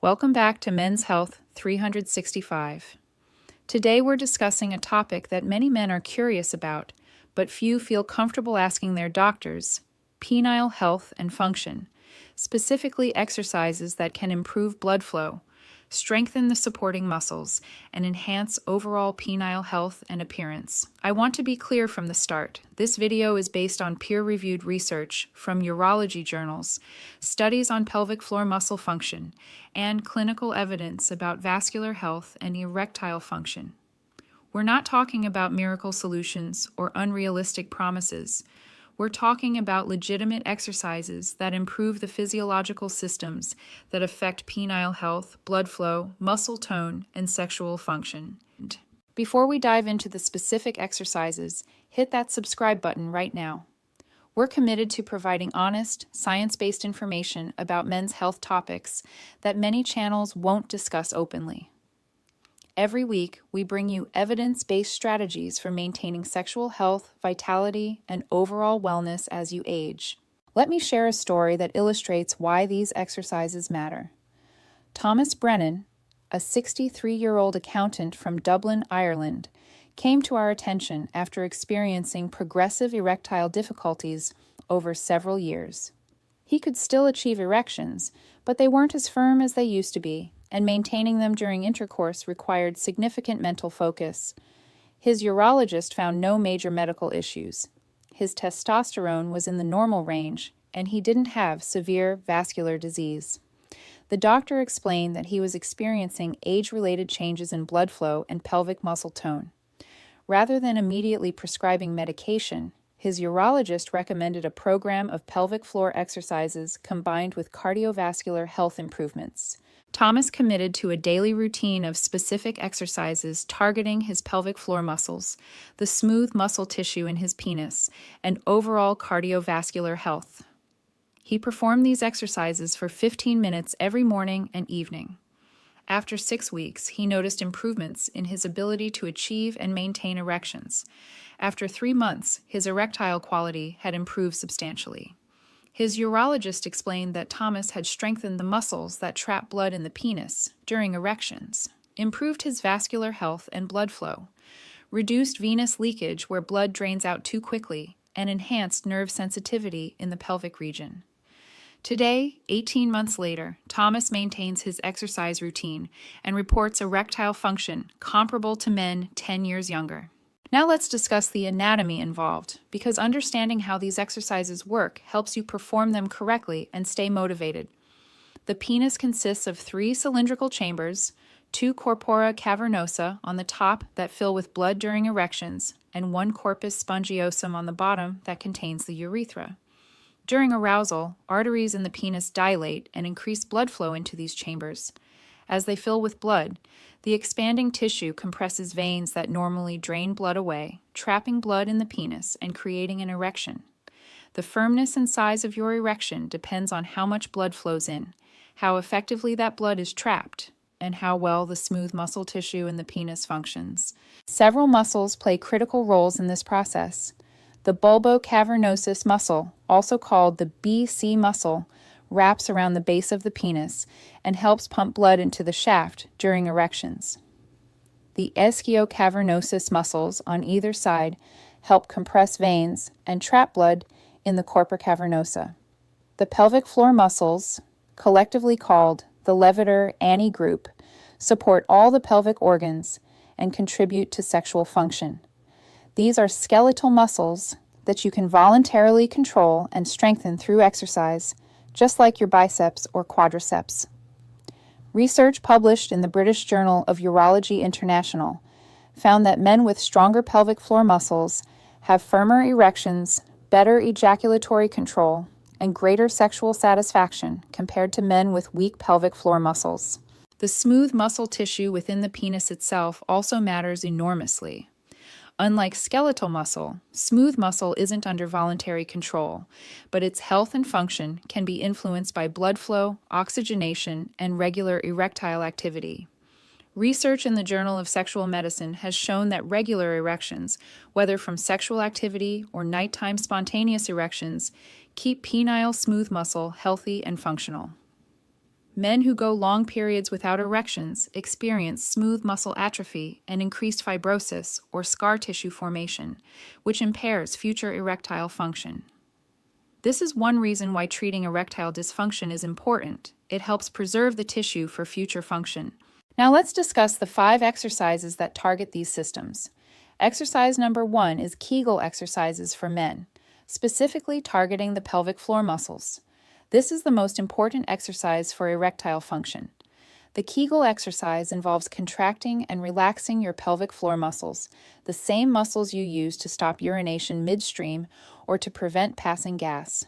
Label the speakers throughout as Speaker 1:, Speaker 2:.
Speaker 1: Welcome back to Men's Health 365. Today we're discussing a topic that many men are curious about, but few feel comfortable asking their doctors: penile health and function, specifically exercises that can improve blood flow, strengthen the supporting muscles, and enhance overall penile health and appearance. I want to be clear from the start. This video is based on peer-reviewed research from urology journals, studies on pelvic floor muscle function, and clinical evidence about vascular health and erectile function. We're not talking about miracle solutions or unrealistic promises. We're talking about legitimate exercises that improve the physiological systems that affect penile health, blood flow, muscle tone, and sexual function. Before we dive into the specific exercises, hit that subscribe button right now. We're committed to providing honest, science-based information about men's health topics that many channels won't discuss openly. Every week, we bring you evidence-based strategies for maintaining sexual health, vitality, and overall wellness as you age. Let me share a story that illustrates why these exercises matter. Thomas Brennan, a 63-year-old accountant from Dublin, Ireland, came to our attention after experiencing progressive erectile difficulties over several years. He could still achieve erections, but they weren't as firm as they used to be, and maintaining them during intercourse required significant mental focus. His urologist found no major medical issues. His testosterone was in the normal range, and he didn't have severe vascular disease. The doctor explained that he was experiencing age-related changes in blood flow and pelvic muscle tone. Rather than immediately prescribing medication, his urologist recommended a program of pelvic floor exercises combined with cardiovascular health improvements. Thomas committed to a daily routine of specific exercises targeting his pelvic floor muscles, the smooth muscle tissue in his penis, and overall cardiovascular health. He performed these exercises for 15 minutes every morning and evening. After 6 weeks, he noticed improvements in his ability to achieve and maintain erections. After 3 months, his erectile quality had improved substantially. His urologist explained that Thomas had strengthened the muscles that trap blood in the penis during erections, improved his vascular health and blood flow, reduced venous leakage where blood drains out too quickly, and enhanced nerve sensitivity in the pelvic region. Today, 18 months later, Thomas maintains his exercise routine and reports erectile function comparable to men 10 years younger. Now let's discuss the anatomy involved, because understanding how these exercises work helps you perform them correctly and stay motivated. The penis consists of 3 cylindrical chambers, 2 corpora cavernosa on the top that fill with blood during erections, and 1 corpus spongiosum on the bottom that contains the urethra. During arousal, arteries in the penis dilate and increase blood flow into these chambers. As they fill with blood, the expanding tissue compresses veins that normally drain blood away, trapping blood in the penis and creating an erection. The firmness and size of your erection depends on how much blood flows in, how effectively that blood is trapped, and how well the smooth muscle tissue in the penis functions. Several muscles play critical roles in this process. The bulbocavernosus muscle, also called the BC muscle, wraps around the base of the penis and helps pump blood into the shaft during erections. The ischiocavernosus muscles on either side help compress veins and trap blood in the corpora cavernosa. The pelvic floor muscles, collectively called the levator ani group, support all the pelvic organs and contribute to sexual function. These are skeletal muscles that you can voluntarily control and strengthen through exercise, just like your biceps or quadriceps. Research published in the British Journal of Urology International found that men with stronger pelvic floor muscles have firmer erections, better ejaculatory control, and greater sexual satisfaction compared to men with weak pelvic floor muscles. The smooth muscle tissue within the penis itself also matters enormously. Unlike skeletal muscle, smooth muscle isn't under voluntary control, but its health and function can be influenced by blood flow, oxygenation, and regular erectile activity. Research in the Journal of Sexual Medicine has shown that regular erections, whether from sexual activity or nighttime spontaneous erections, keep penile smooth muscle healthy and functional. Men who go long periods without erections experience smooth muscle atrophy and increased fibrosis or scar tissue formation, which impairs future erectile function. This is one reason why treating erectile dysfunction is important. It helps preserve the tissue for future function. Now let's discuss the 5 exercises that target these systems. Exercise number 1 is Kegel exercises for men, specifically targeting the pelvic floor muscles. This is the most important exercise for erectile function. The Kegel exercise involves contracting and relaxing your pelvic floor muscles, the same muscles you use to stop urination midstream or to prevent passing gas.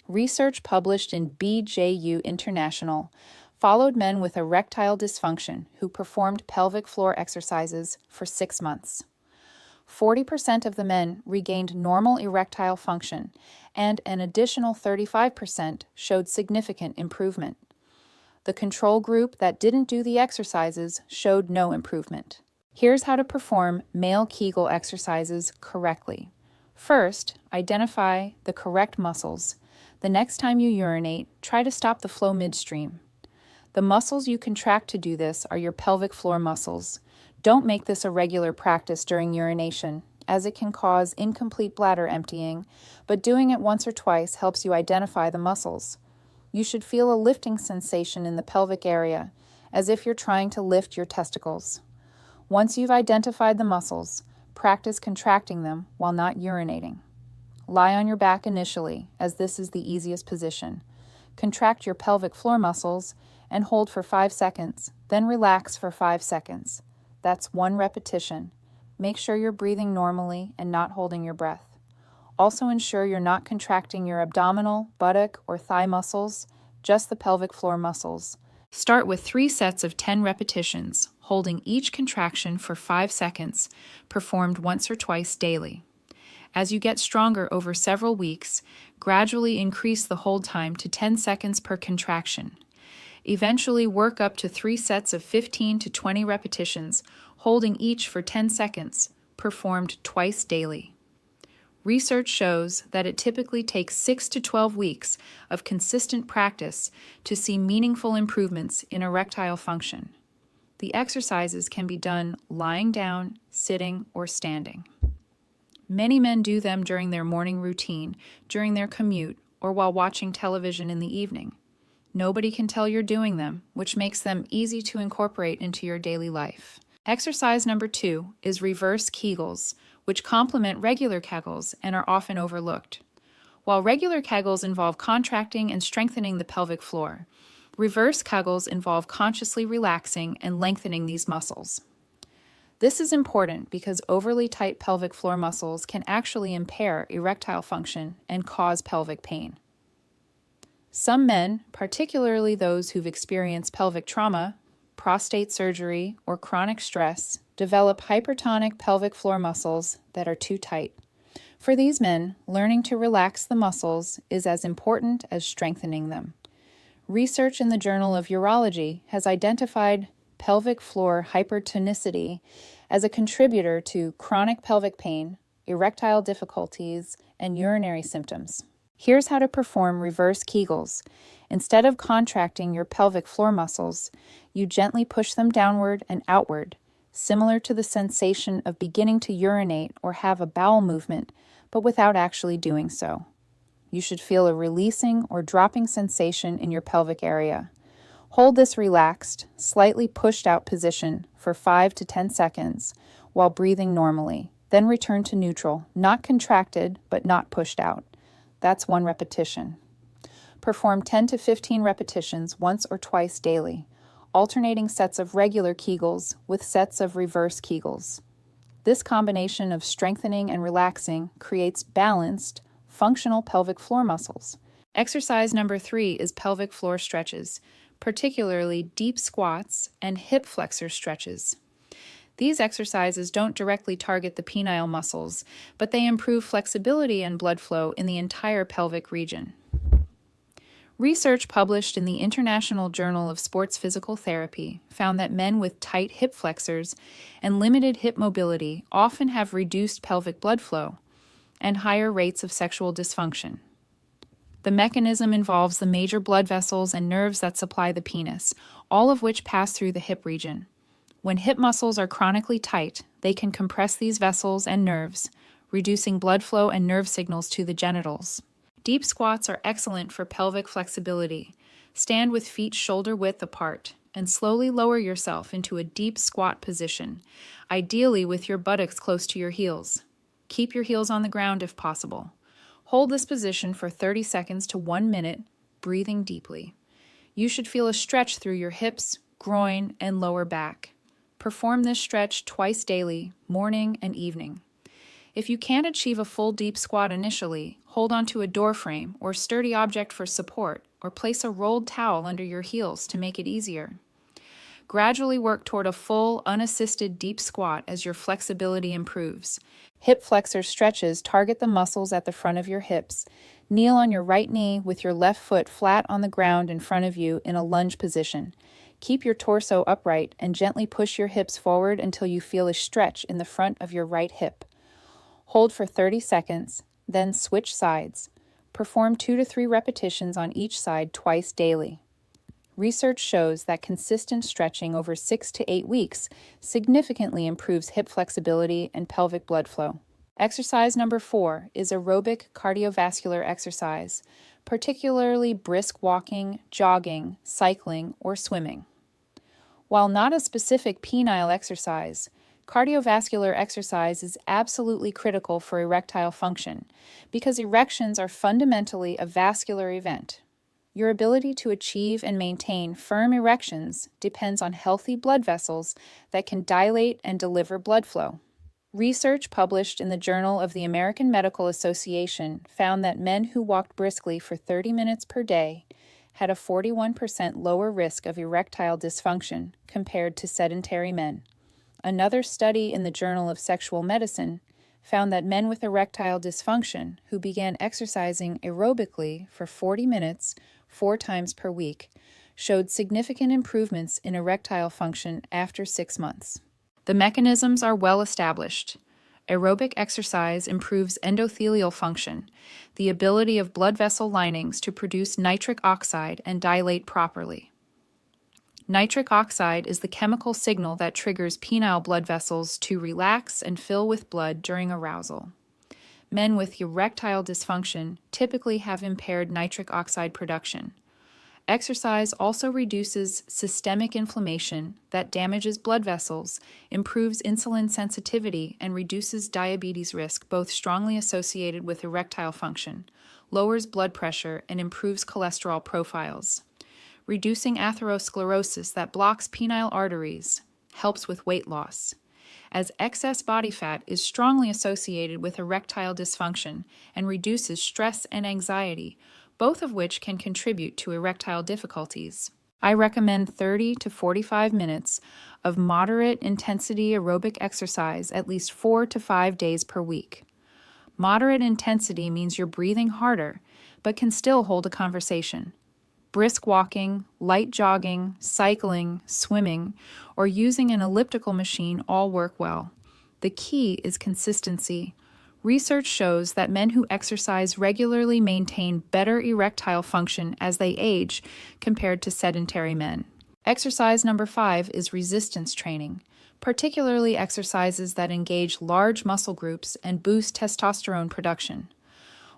Speaker 1: Research published in BJU International followed men with erectile dysfunction who performed pelvic floor exercises for 6 months. 40% of the men regained normal erectile function, and an additional 35% showed significant improvement. The control group that didn't do the exercises showed no improvement. Here's how to perform male Kegel exercises correctly. First, identify the correct muscles. The next time you urinate, try to stop the flow midstream. The muscles you contract to do this are your pelvic floor muscles. Don't make this a regular practice during urination, as it can cause incomplete bladder emptying, but doing it once or twice helps you identify the muscles. You should feel a lifting sensation in the pelvic area, as if you're trying to lift your testicles. Once you've identified the muscles, practice contracting them while not urinating. Lie on your back initially, as this is the easiest position. Contract your pelvic floor muscles and hold for 5 seconds, then relax for 5 seconds. That's 1 repetition. Make sure you're breathing normally and not holding your breath. Also ensure you're not contracting your abdominal, buttock, or thigh muscles, just the pelvic floor muscles. Start with 3 sets of 10 repetitions, holding each contraction for 5 seconds, performed once or twice daily. As you get stronger over several weeks, gradually increase the hold time to 10 seconds per contraction. Eventually work up to 3 sets of 15 to 20 repetitions, holding each for 10 seconds, performed twice daily. Research shows that it typically takes 6 to 12 weeks of consistent practice to see meaningful improvements in erectile function. The exercises can be done lying down, sitting, or standing. Many men do them during their morning routine, during their commute, or while watching television in the evening. Nobody can tell you're doing them, which makes them easy to incorporate into your daily life. Exercise number 2 is reverse Kegels, which complement regular Kegels and are often overlooked. While regular Kegels involve contracting and strengthening the pelvic floor, reverse Kegels involve consciously relaxing and lengthening these muscles. This is important because overly tight pelvic floor muscles can actually impair erectile function and cause pelvic pain. Some men, particularly those who've experienced pelvic trauma, prostate surgery, or chronic stress, develop hypertonic pelvic floor muscles that are too tight. For these men, learning to relax the muscles is as important as strengthening them. Research in the Journal of Urology has identified pelvic floor hypertonicity as a contributor to chronic pelvic pain, erectile difficulties, and urinary symptoms. Here's how to perform reverse Kegels. Instead of contracting your pelvic floor muscles, you gently push them downward and outward, similar to the sensation of beginning to urinate or have a bowel movement, but without actually doing so. You should feel a releasing or dropping sensation in your pelvic area. Hold this relaxed, slightly pushed out position for 5 to 10 seconds while breathing normally, then return to neutral, not contracted, but not pushed out. That's 1 repetition. Perform 10 to 15 repetitions once or twice daily, alternating sets of regular Kegels with sets of reverse Kegels. This combination of strengthening and relaxing creates balanced, functional pelvic floor muscles. Exercise number 3 is pelvic floor stretches, particularly deep squats and hip flexor stretches. These exercises don't directly target the penile muscles, but they improve flexibility and blood flow in the entire pelvic region. Research published in the International Journal of Sports Physical Therapy found that men with tight hip flexors and limited hip mobility often have reduced pelvic blood flow and higher rates of sexual dysfunction. The mechanism involves the major blood vessels and nerves that supply the penis, all of which pass through the hip region. When hip muscles are chronically tight, they can compress these vessels and nerves, reducing blood flow and nerve signals to the genitals. Deep squats are excellent for pelvic flexibility. Stand with feet shoulder width apart and slowly lower yourself into a deep squat position, ideally with your buttocks close to your heels. Keep your heels on the ground if possible. Hold this position for 30 seconds to 1 minute, breathing deeply. You should feel a stretch through your hips, groin, and lower back. Perform this stretch twice daily, morning and evening. If you can't achieve a full deep squat initially, hold onto a door frame or sturdy object for support, or place a rolled towel under your heels to make it easier. Gradually work toward a full, unassisted deep squat as your flexibility improves. Hip flexor stretches target the muscles at the front of your hips. Kneel on your right knee with your left foot flat on the ground in front of you in a lunge position. Keep your torso upright and gently push your hips forward until you feel a stretch in the front of your right hip. Hold for 30 seconds, then switch sides. Perform 2 to 3 repetitions on each side twice daily. Research shows that consistent stretching over 6 to 8 weeks significantly improves hip flexibility and pelvic blood flow. Exercise number 4 is aerobic cardiovascular exercise, particularly brisk walking, jogging, cycling, or swimming. While not a specific penile exercise, cardiovascular exercise is absolutely critical for erectile function because erections are fundamentally a vascular event. Your ability to achieve and maintain firm erections depends on healthy blood vessels that can dilate and deliver blood flow. Research published in the Journal of the American Medical Association found that men who walked briskly for 30 minutes per day had a 41% lower risk of erectile dysfunction compared to sedentary men. Another study in the Journal of Sexual Medicine found that men with erectile dysfunction who began exercising aerobically for 40 minutes 4 times per week showed significant improvements in erectile function after 6 months. The mechanisms are well established. Aerobic exercise improves endothelial function, the ability of blood vessel linings to produce nitric oxide and dilate properly. Nitric oxide is the chemical signal that triggers penile blood vessels to relax and fill with blood during arousal. Men with erectile dysfunction typically have impaired nitric oxide production. Exercise also reduces systemic inflammation that damages blood vessels, improves insulin sensitivity, and reduces diabetes risk, both strongly associated with erectile function, lowers blood pressure, and improves cholesterol profiles. Reducing atherosclerosis that blocks penile arteries helps with weight loss, as excess body fat is strongly associated with erectile dysfunction and reduces stress and anxiety, both of which can contribute to erectile difficulties. I recommend 30 to 45 minutes of moderate intensity aerobic exercise at least 4 to 5 days per week. Moderate intensity means you're breathing harder, but can still hold a conversation. Brisk walking, light jogging, cycling, swimming, or using an elliptical machine all work well. The key is consistency. Research shows that men who exercise regularly maintain better erectile function as they age compared to sedentary men. Exercise number 5 is resistance training, particularly exercises that engage large muscle groups and boost testosterone production.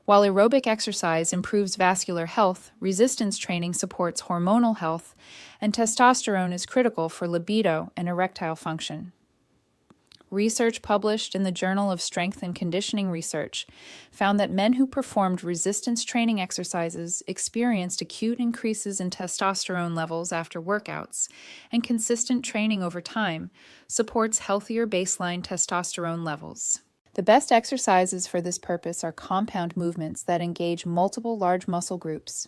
Speaker 1: While aerobic exercise improves vascular health, resistance training supports hormonal health, and testosterone is critical for libido and erectile function. Research published in the Journal of Strength and Conditioning Research found that men who performed resistance training exercises experienced acute increases in testosterone levels after workouts, and consistent training over time supports healthier baseline testosterone levels. The best exercises for this purpose are compound movements that engage multiple large muscle groups.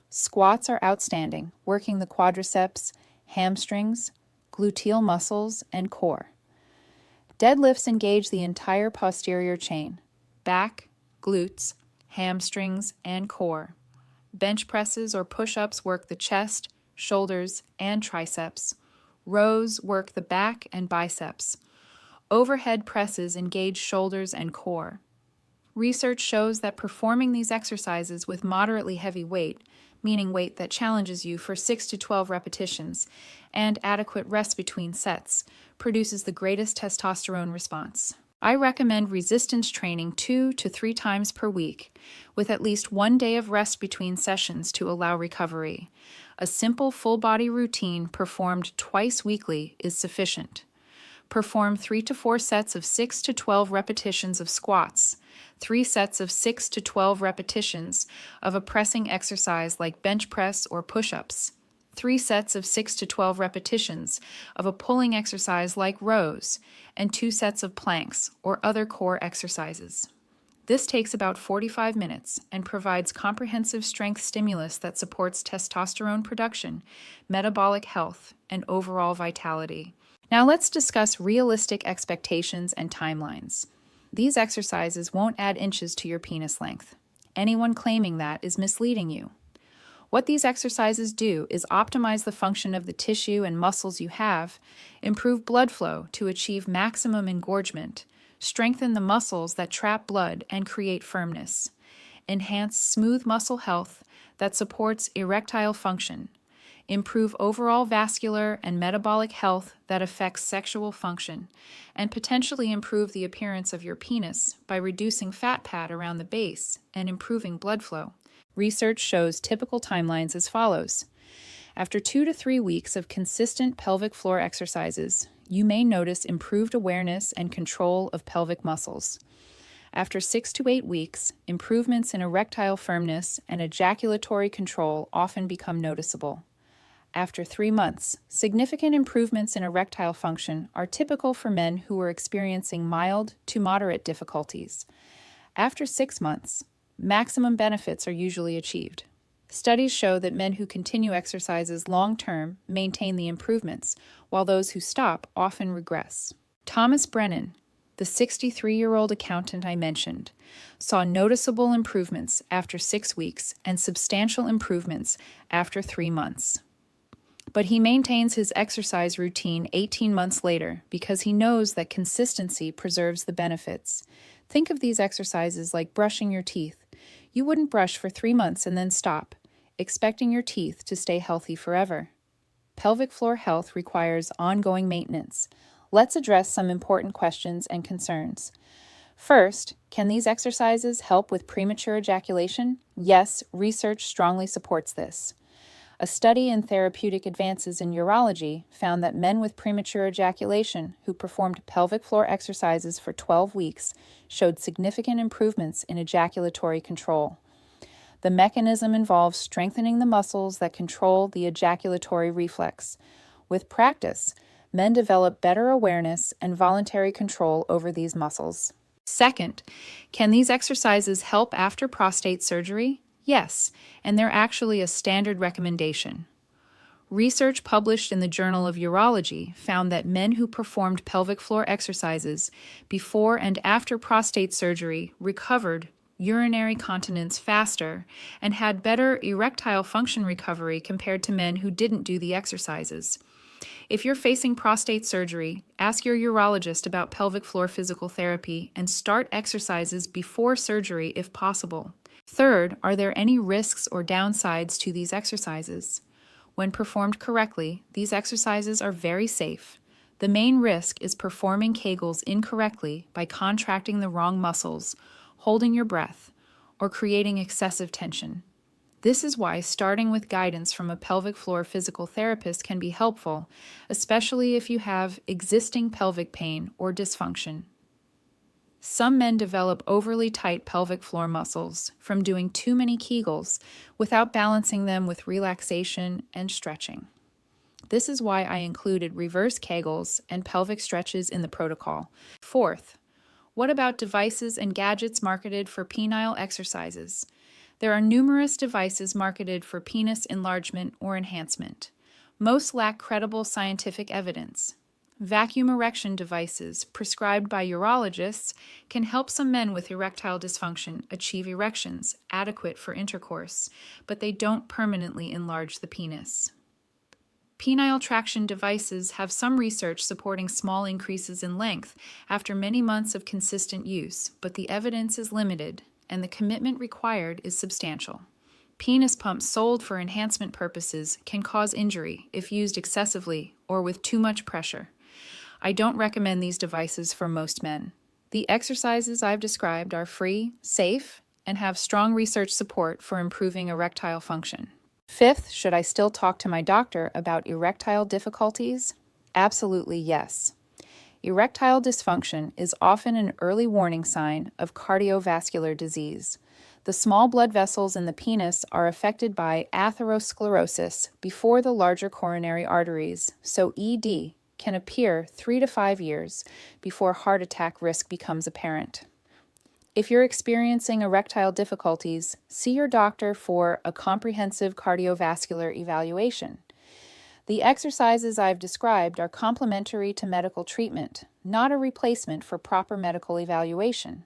Speaker 1: Squats are outstanding, working the quadriceps, hamstrings, gluteal muscles, and core. Deadlifts engage the entire posterior chain, back, glutes, hamstrings, and core. Bench presses or push-ups work the chest, shoulders, and triceps. Rows work the back and biceps. Overhead presses engage shoulders and core. Research shows that performing these exercises with moderately heavy weight, meaning weight that challenges you for 6 to 12 repetitions, and adequate rest between sets, produces the greatest testosterone response. I recommend resistance training 2 to 3 times per week, with at least 1 day of rest between sessions to allow recovery. A simple full-body routine performed twice weekly is sufficient. Perform 3 to 4 sets of 6 to 12 repetitions of squats, 3 sets of 6 to 12 repetitions of a pressing exercise like bench press or push-ups, 3 sets of 6 to 12 repetitions of a pulling exercise like rows, and 2 sets of planks or other core exercises. This takes about 45 minutes and provides comprehensive strength stimulus that supports testosterone production, metabolic health, and overall vitality. Now let's discuss realistic expectations and timelines. These exercises won't add inches to your penis length. Anyone claiming that is misleading you. What these exercises do is optimize the function of the tissue and muscles you have, improve blood flow to achieve maximum engorgement, strengthen the muscles that trap blood and create firmness, enhance smooth muscle health that supports erectile function, improve overall vascular and metabolic health that affects sexual function, and potentially improve the appearance of your penis by reducing fat pad around the base and improving blood flow. Research shows typical timelines as follows. After 2 to 3 weeks of consistent pelvic floor exercises, you may notice improved awareness and control of pelvic muscles. After 6 to 8 weeks, improvements in erectile firmness and ejaculatory control often become noticeable. After 3 months, significant improvements in erectile function are typical for men who are experiencing mild to moderate difficulties. After 6 months, maximum benefits are usually achieved. Studies show that men who continue exercises long-term maintain the improvements, while those who stop often regress. Thomas Brennan, the 63-year-old accountant I mentioned, saw noticeable improvements after 6 weeks and substantial improvements after 3 months. But he maintains his exercise routine 18 months later because he knows that consistency preserves the benefits. Think of these exercises like brushing your teeth. You wouldn't brush for 3 months and then stop, expecting your teeth to stay healthy forever. Pelvic floor health requires ongoing maintenance. Let's address some important questions and concerns. First, can these exercises help with premature ejaculation? Yes, research strongly supports this. A study in Therapeutic Advances in Urology found that men with premature ejaculation who performed pelvic floor exercises for 12 weeks showed significant improvements in ejaculatory control. The mechanism involves strengthening the muscles that control the ejaculatory reflex. With practice, men develop better awareness and voluntary control over these muscles. Second, can these exercises help after prostate surgery? Yes, and they're actually a standard recommendation. Research published in the Journal of Urology found that men who performed pelvic floor exercises before and after prostate surgery recovered urinary continence faster and had better erectile function recovery compared to men who didn't do the exercises. If you're facing prostate surgery, ask your urologist about pelvic floor physical therapy and start exercises before surgery if possible. Third, are there any risks or downsides to these exercises? When performed correctly, these exercises are very safe. The main risk is performing Kegels incorrectly by contracting the wrong muscles, holding your breath, or creating excessive tension. This is why starting with guidance from a pelvic floor physical therapist can be helpful, especially if you have existing pelvic pain or dysfunction. Some men develop overly tight pelvic floor muscles from doing too many Kegels without balancing them with relaxation and stretching. This is why I included reverse Kegels and pelvic stretches in the protocol. Fourth, what about devices and gadgets marketed for penile exercises? There are numerous devices marketed for penis enlargement or enhancement. Most lack credible scientific evidence. Vacuum erection devices prescribed by urologists can help some men with erectile dysfunction achieve erections adequate for intercourse, but they don't permanently enlarge the penis. Penile traction devices have some research supporting small increases in length after many months of consistent use, but the evidence is limited and the commitment required is substantial. Penis pumps sold for enhancement purposes can cause injury if used excessively or with too much pressure. I don't recommend these devices for most men. The exercises I've described are free, safe, and have strong research support for improving erectile function. Fifth, should I still talk to my doctor about erectile difficulties? Absolutely yes. Erectile dysfunction is often an early warning sign of cardiovascular disease. The small blood vessels in the penis are affected by atherosclerosis before the larger coronary arteries, so ED can appear 3 to 5 years before heart attack risk becomes apparent. If you're experiencing erectile difficulties, see your doctor for a comprehensive cardiovascular evaluation. The exercises I've described are complementary to medical treatment, not a replacement for proper medical evaluation.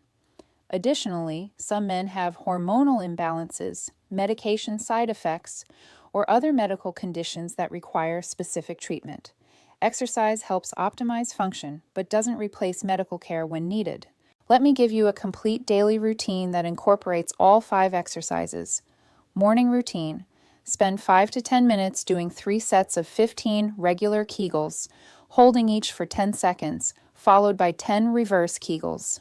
Speaker 1: Additionally, some men have hormonal imbalances, medication side effects, or other medical conditions that require specific treatment. Exercise helps optimize function, but doesn't replace medical care when needed. Let me give you a complete daily routine that incorporates all 5 exercises. Morning routine. Spend 5 to 10 minutes doing 3 sets of 15 regular Kegels, holding each for 10 seconds, followed by 10 reverse Kegels.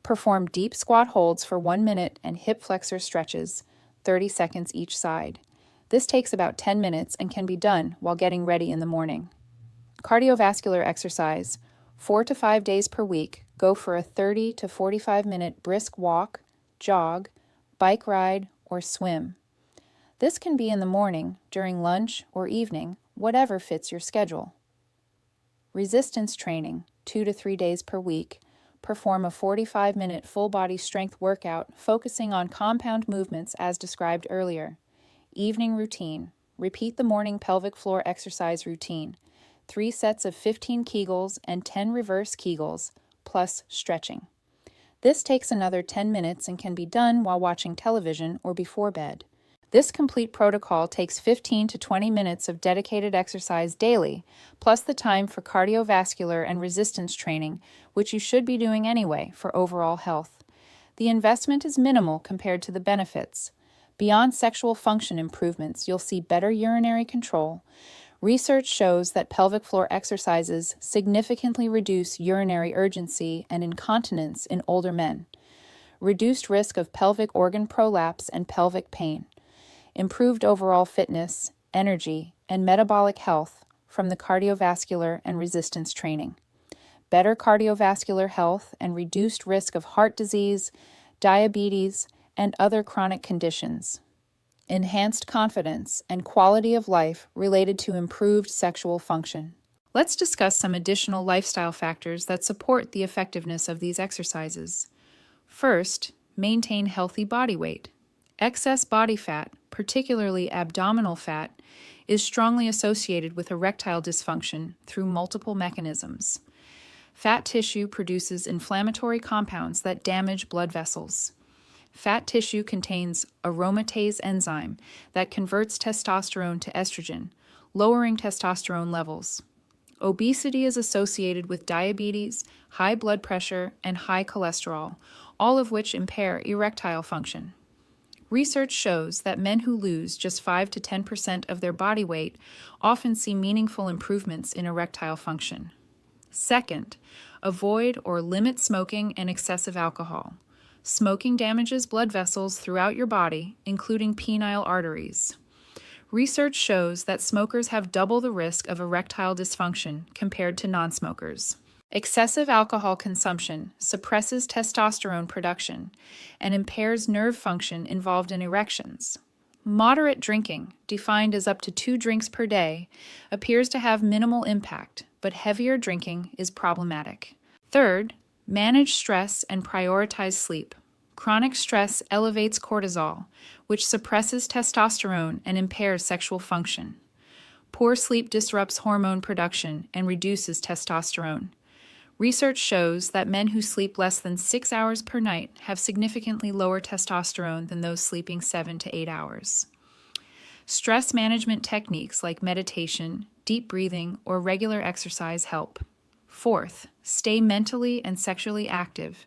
Speaker 1: Perform deep squat holds for 1 minute and hip flexor stretches, 30 seconds each side. This takes about 10 minutes and can be done while getting ready in the morning. Cardiovascular exercise. 4 to 5 days per week, go for a 30 to 45 minute brisk walk, jog, bike ride, or swim. This can be in the morning, during lunch, or evening, whatever fits your schedule. Resistance training. 2 to 3 days per week. Perform a 45-minute full-body strength workout focusing on compound movements as described earlier. Evening routine. Repeat the morning pelvic floor exercise routine. 3 sets of 15 Kegels and 10 reverse Kegels, plus stretching. This takes another 10 minutes and can be done while watching television or before bed. This complete protocol takes 15 to 20 minutes of dedicated exercise daily, plus the time for cardiovascular and resistance training, which you should be doing anyway for overall health. The investment is minimal compared to the benefits. Beyond sexual function improvements, you'll see better urinary control. Research shows that pelvic floor exercises significantly reduce urinary urgency and incontinence in older men, reduced risk of pelvic organ prolapse and pelvic pain, improved overall fitness, energy, and metabolic health from the cardiovascular and resistance training, better cardiovascular health and reduced risk of heart disease, diabetes, and other chronic conditions, enhanced confidence and quality of life related to improved sexual function. Let's discuss some additional lifestyle factors that support the effectiveness of these exercises. First, maintain healthy body weight. Excess body fat, particularly abdominal fat, is strongly associated with erectile dysfunction through multiple mechanisms. Fat tissue produces inflammatory compounds that damage blood vessels. Fat tissue contains aromatase enzyme that converts testosterone to estrogen, lowering testosterone levels. Obesity is associated with diabetes, high blood pressure, and high cholesterol, all of which impair erectile function. Research shows that men who lose just 5 to 10% of their body weight often see meaningful improvements in erectile function. Second, avoid or limit smoking and excessive alcohol. Smoking damages blood vessels throughout your body, including penile arteries. Research shows that smokers have double the risk of erectile dysfunction compared to non-smokers. Excessive alcohol consumption suppresses testosterone production and impairs nerve function involved in erections. Moderate drinking, defined as up to 2 drinks per day, appears to have minimal impact, but heavier drinking is problematic. Third, manage stress and prioritize sleep. Chronic stress elevates cortisol, which suppresses testosterone and impairs sexual function. Poor sleep disrupts hormone production and reduces testosterone. Research shows that men who sleep less than 6 hours per night have significantly lower testosterone than those sleeping 7 to 8 hours. Stress management techniques like meditation, deep breathing, or regular exercise help. Fourth, stay mentally and sexually active.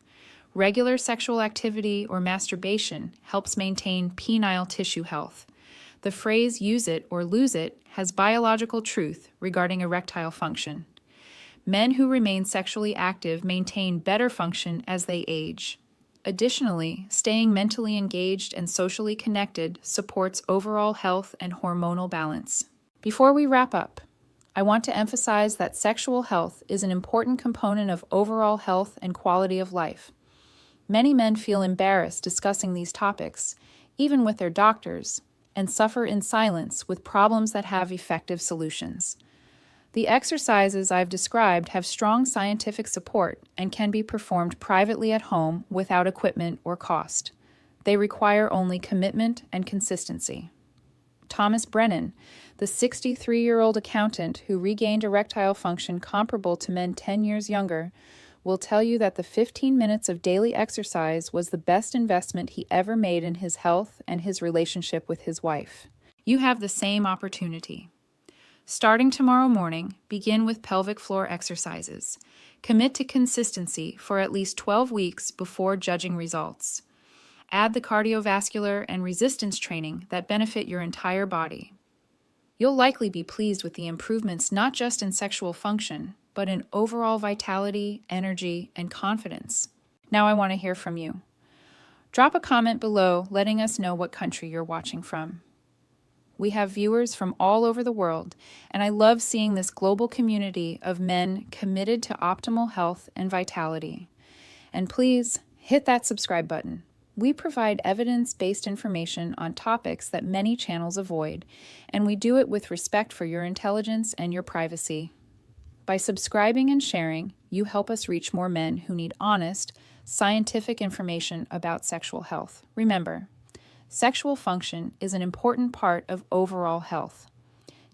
Speaker 1: Regular sexual activity or masturbation helps maintain penile tissue health. The phrase "use it or lose it" has biological truth regarding erectile function. Men who remain sexually active maintain better function as they age. Additionally, staying mentally engaged and socially connected supports overall health and hormonal balance. Before we wrap up, I want to emphasize that sexual health is an important component of overall health and quality of life. Many men feel embarrassed discussing these topics, even with their doctors, and suffer in silence with problems that have effective solutions. The exercises I've described have strong scientific support and can be performed privately at home without equipment or cost. They require only commitment and consistency. Thomas Brennan, the 63-year-old accountant who regained erectile function comparable to men 10 years younger, will tell you that the 15 minutes of daily exercise was the best investment he ever made in his health and his relationship with his wife. You have the same opportunity. Starting tomorrow morning, begin with pelvic floor exercises. Commit to consistency for at least 12 weeks before judging results. Add the cardiovascular and resistance training that benefit your entire body. You'll likely be pleased with the improvements not just in sexual function, but in overall vitality, energy, and confidence. Now I want to hear from you. Drop a comment below letting us know what country you're watching from. We have viewers from all over the world, and I love seeing this global community of men committed to optimal health and vitality. And please hit that subscribe button. We provide evidence-based information on topics that many channels avoid, and we do it with respect for your intelligence and your privacy. By subscribing and sharing, you help us reach more men who need honest, scientific information about sexual health. Remember, sexual function is an important part of overall health.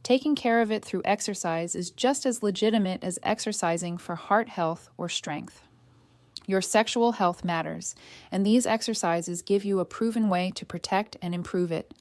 Speaker 1: Taking care of it through exercise is just as legitimate as exercising for heart health or strength. Your sexual health matters, and these exercises give you a proven way to protect and improve it.